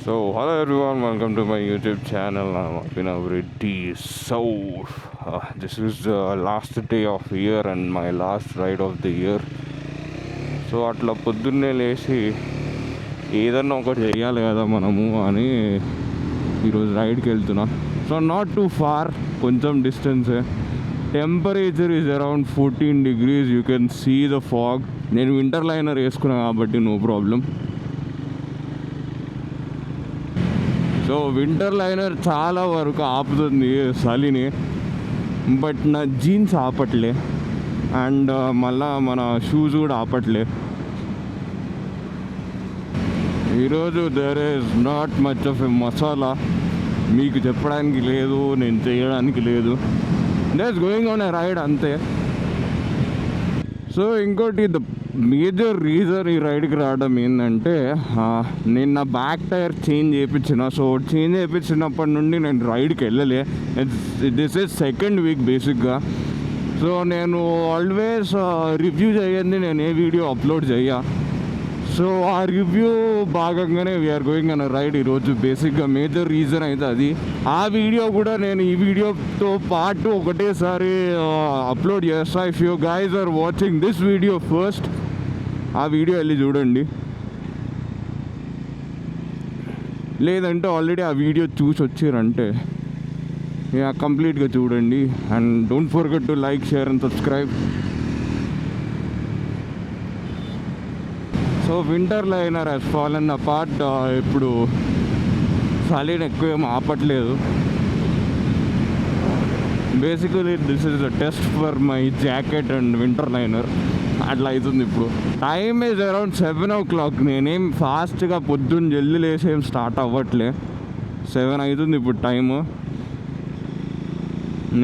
Hello everyone, welcome to my YouTube channel. I'm Abhinav Reddy. This is the last day of year and my last ride of the year. అట్లా పొద్దున్నే లేచి ఏదన్నా ఒకటి చేయాలి కదా మనము అని ఈరోజు రైడ్కి వెళ్తున్నా. నాట్ టూ ఫార్, కొంచెం డిస్టెన్సే. Temperature is around 14 degrees. You can see the fog. నేను వింటర్ లైనర్ వేసుకున్నా కాబట్టి నో ప్రాబ్లం. వింటర్ లైనర్ చాలా వరకు ఆపుతుంది చలిని, బట్ నా జీన్స్ ఆపట్లే అండ్ మళ్ళా మన షూస్ కూడా ఆపట్లే. ఈరోజు there is not much of a masala, మీకు చెప్పడానికి లేదు, నేను చేయడానికి లేదు. There is going on a ride అంతే. ఇంకోటి ద మేజర్ రీజన్ ఈ రైడ్కి రావడం ఏంటంటే, నేను నా బ్యాక్ టైర్ చేంజ్ చేయించిన. చేంజ్ చేయించినప్పటి నుండి నేను రైడ్కి వెళ్ళలే. దిస్ ఈజ్ సెకండ్ వీక్ బేసిక్గా. నేను ఆల్వేస్ రివ్యూ చేయండి, నేను ఏ వీడియో అప్లోడ్ చేయ. ఆ రివ్యూ భాగంగానే వీఆర్ గోయింగ్ అన్ రైడ్ ఈరోజు. బేసిక్గా మేజర్ రీజన్ అయితే అది. ఆ వీడియో కూడా నేను ఈ వీడియోతో పాటు ఒకటేసారి అప్లోడ్ చేస్తా. If you guys are watching this video first, ఆ వీడియో వెళ్ళి చూడండి. లేదంటే ఆల్రెడీ ఆ వీడియో చూసి వచ్చారంటే కంప్లీట్గా చూడండి. And don't forget to like, share and subscribe. Winter liner has fallen apart. ఇప్పుడు చలిని ఎక్కువ ఏం ఆపట్లేదు. Basically this is a test for my jacket and winter liner. అట్లా అవుతుంది ఇప్పుడు. Time is around 7 o'clock. నేనేం ఫాస్ట్గా పొద్దున్న జల్దీ లేసి ఏం స్టార్ట్ అవ్వట్లే. 7 అవుతుంది ఇప్పుడు టైము.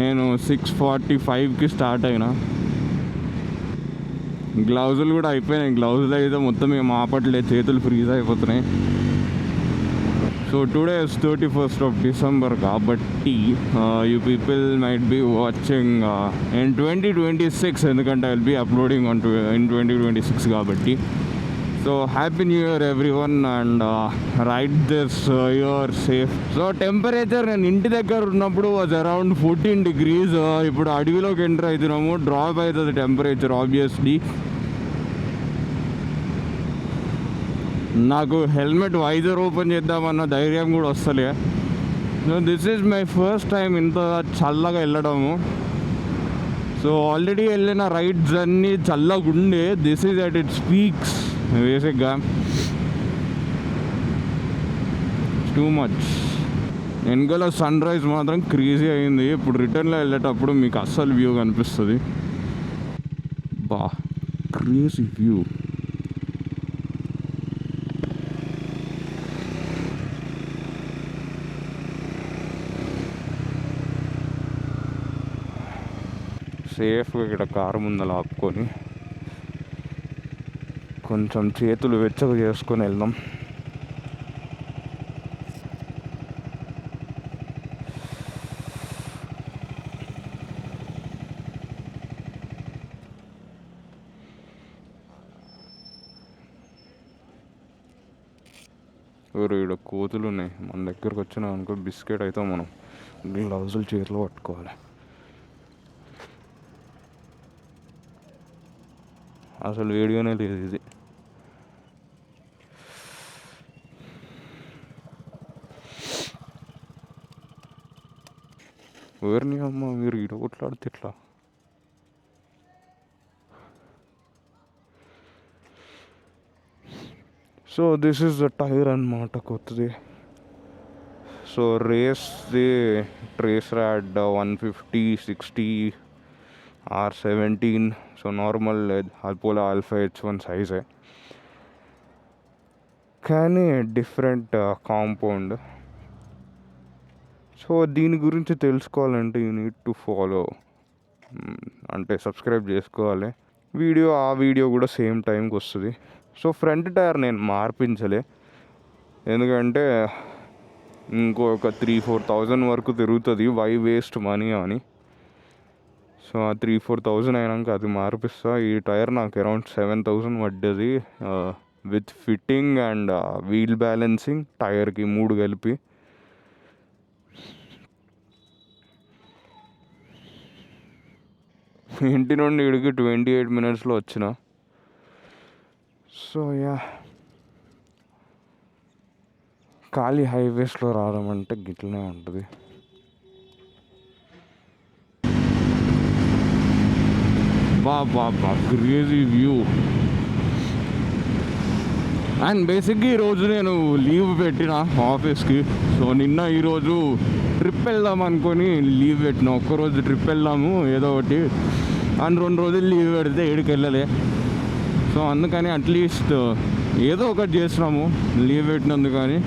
నేను 6:45కి స్టార్ట్ అయినా. గ్లౌజులు కూడా అయిపోయినాయి. గ్లౌజులు అయితే మొత్తం ఏం ఆపట్లేదు, చేతులు ఫ్రీజ్ అయిపోతున్నాయి. Today is 31st of December కాబట్టి you people might be watching in 2026, ఎందుకంటే I will be uploading in 2026 కాబట్టి. Happy new year everyone and ride this year safe. Temperature నేను ఇంటి దగ్గర ఉన్నప్పుడు వాజ్ అరౌండ్ 14 degrees. ఇప్పుడు అడవిలోకి ఎంటర్ అవుతున్నాము, డ్రాప్ అవుతుంది టెంపరేచర్ ఆబ్వియస్లీ. నాకు హెల్మెట్ వైజర్ ఓపెన్ చేద్దామన్న ధైర్యం కూడా వస్తలే. This is my first time ఇంత చల్లగా వెళ్ళడము. ఆల్రెడీ వెళ్ళిన రైడ్స్ అన్నీ చల్లగా ఉండే. This is at its peaks. బేసిక్గా టూ మచ్. వెనకాల సన్ రైజ్ మాత్రం క్రేజీ అయింది. ఇప్పుడు రిటర్న్లో వెళ్ళేటప్పుడు మీకు అస్సలు వ్యూ కనిపిస్తుంది. Crazy view. సేఫ్గా ఇక్కడ కారు ముందర ఆపుకొని కొంచెం చేతులు వెచ్చగా చేసుకొని వెళ్దాం. ఇక్కడ కోతులు ఉన్నాయి. మన దగ్గరకు వచ్చినా అనుకో బిస్కెట్ అయితే మనం గ్లౌజులు చేతిలో పట్టుకోవాలి. అసలు వీడియోనే లేదు ఇది. ఎవరిని అమ్మ మీరు ఇడ కొట్లాడితే ఎట్లా? దిస్ ఈజ్ ద టైర్ అన్నమాట, కొత్తది. రేస్ది ట్రేస్ ర్యాడ్ 150, 60 R17. Normal Apollo Alpha H1 సైజే, కానీ డిఫరెంట్ కాంపౌండ్. దీని గురించి తెలుసుకోవాలంటే యూ నీడ్ టు ఫాలో, అంటే సబ్స్క్రైబ్ చేసుకోవాలి. ఆ వీడియో కూడా సేమ్ టైంకి వస్తుంది. ఫ్రంట్ టైర్ నేను మార్పించలే, ఎందుకంటే ఇంకొక 3,000-4,000 వరకు తిరుగుతుంది. వై వేస్ట్ మనీ అని. ఆ 3,000-4,000 అయినాక అది మార్పిస్తా. ఈ టైర్ నాకు అరౌండ్ 7,000 పడ్డది with fitting and wheel balancing, టైర్కి 3 కలిపి. ఇంటి నుండి ఇక్కడికి 28 minutesలో వచ్చిన. సో యా, ఖాళీ హైవేస్లో రావడం అంటే గిట్లనే ఉంటుంది. బా క్రేజీ వ్యూ. అండ్ బేసిక్గా ఈరోజు నేను లీవ్ పెట్టిన ఆఫీస్కి. సో నిన్న ఈరోజు ట్రిప్ వెళ్దాం అనుకొని లీవ్ పెట్టిన. ఒక్కరోజు ట్రిప్ వెళ్దాము ఏదో ఒకటి అండ్ 2 రోజులు లీవ్ పెడితే ఏడికి వెళ్ళలే. సో అందుకని అట్లీస్ట్ ఏదో ఒకటి చేస్తున్నాము లీవ్ పెట్టినందుకు. కానీ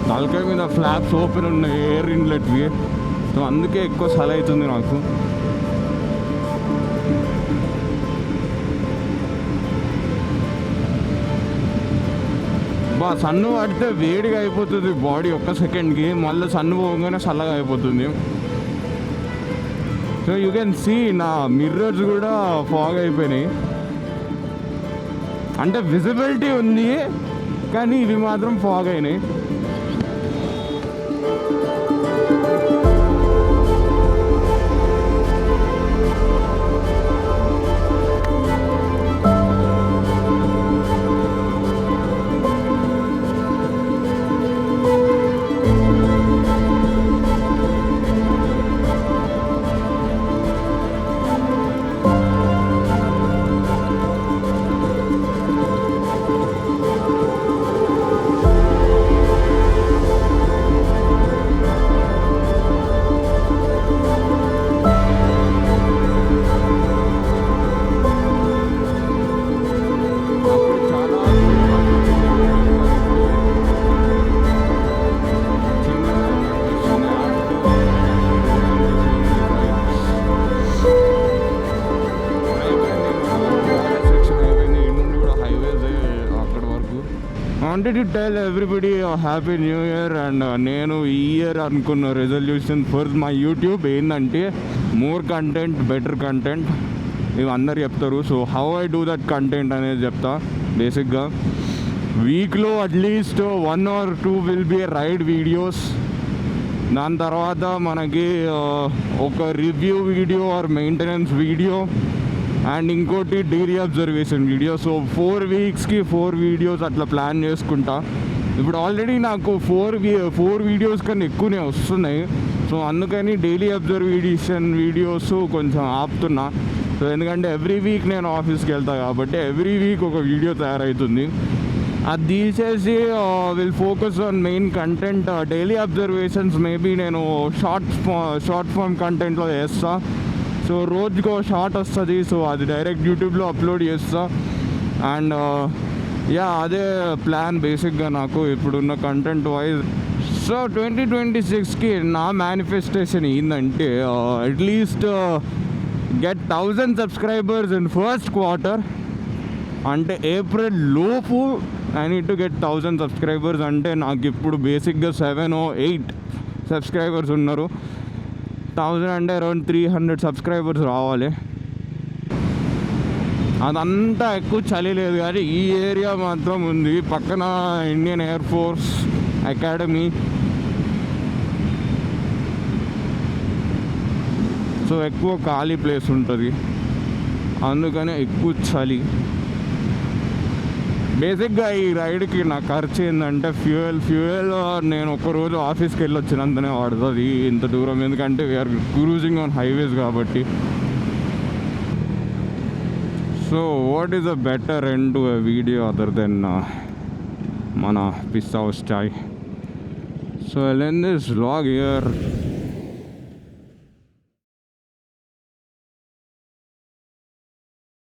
తలకాయ మీద ఫ్లాప్స్ ఓపెన్ ఉన్నాయి, ఎయిర్ ఇన్లెట్వి. సో అందుకే ఎక్కువ సల అవుతుంది నాకు. సన్ను పడితే వేడిగా అయిపోతుంది బాడీ ఒక్క సెకండ్కి, మళ్ళీ సన్ను పోగానే చల్లగా అయిపోతుంది. సో యూ కెన్ సీ నా మిర్రర్స్ కూడా ఫాగ్ అయిపోయినాయి. అంటే విజిబిలిటీ ఉంది కానీ ఇవి మాత్రం ఫాగ్ అయినాయి. Wanted to tell everybody happy new year. And నేను ఈ ఇయర్ అనుకున్న రెజల్యూషన్ ఫర్ మై యూట్యూబ్ ఏంటంటే మోర్ కంటెంట్, బెటర్ కంటెంట్. ఇవి అందరు చెప్తారు. So how I do that content అనేది చెప్తా. బేసిక్గా వీక్లో at least 1 or 2 will be ride videos. దాని తర్వాత మనకి ఒక review video are maintenance video and ఇంకోటి daily observation video. So 4 వీక్స్కి 4 videos అట్లా ప్లాన్ చేసుకుంటా. ఇప్పుడు ఆల్రెడీ నాకు 4 వీడియోస్ కన్నా ఎక్కువనే వస్తున్నాయి. సో అందుకని డైలీ అబ్జర్వేషన్ వీడియోస్ కొంచెం ఆపుతున్నా. సో ఎందుకంటే ఎవ్రీ వీక్ నేను ఆఫీస్కి వెళ్తాను కాబట్టి ఎవ్రీ వీక్ ఒక వీడియో తయారవుతుంది. అది తీసేసి will focus on main content. Daily observations maybe నేను షార్ట్ ఫామ్ కంటెంట్లో చేస్తా. సో రోజుకో షార్ట్ వస్తుంది. సో అది డైరెక్ట్ యూట్యూబ్లో అప్లోడ్ చేస్తా. అండ్ యా అదే ప్లాన్ బేసిక్గా నాకు ఇప్పుడున్న కంటెంట్ వైజ్. సో 2026కి నా మేనిఫెస్టేషన్ ఏంటంటే at least get 1000 subscribers in first quarter. అంటే ఏప్రిల్ లోపు I need to get 1000 subscribers. అంటే నాకు ఇప్పుడు బేసిక్గా 7 or 8 సబ్స్క్రైబర్స్ ఉన్నారు. 1000 అంటే అరౌండ్ 300 సబ్స్క్రైబర్స్ రావాలి. అదంతా ఎక్కువ చలి లేదు కానీ ఈ ఏరియా మాత్రం ఉంది. పక్కన Indian air force academy. So ఎక్కువ ఖాళీ ప్లేస్ ఉంటుంది, అందుకనే ఎక్కువ చలి. బేసిక్గా ఈ రైడ్కి నా ఖర్చు ఏంటంటే ఫ్యూయల్ నేను ఒకరోజు ఆఫీస్కి వెళ్ళి వచ్చినంతనే వాడుతుంది ఇంత దూరం, ఎందుకంటే వీఆర్ క్రూజింగ్ ఆన్ హైవేస్ కాబట్టి. So what is a better end to a video other than మన Pista House chai. So I'll end this vlog here.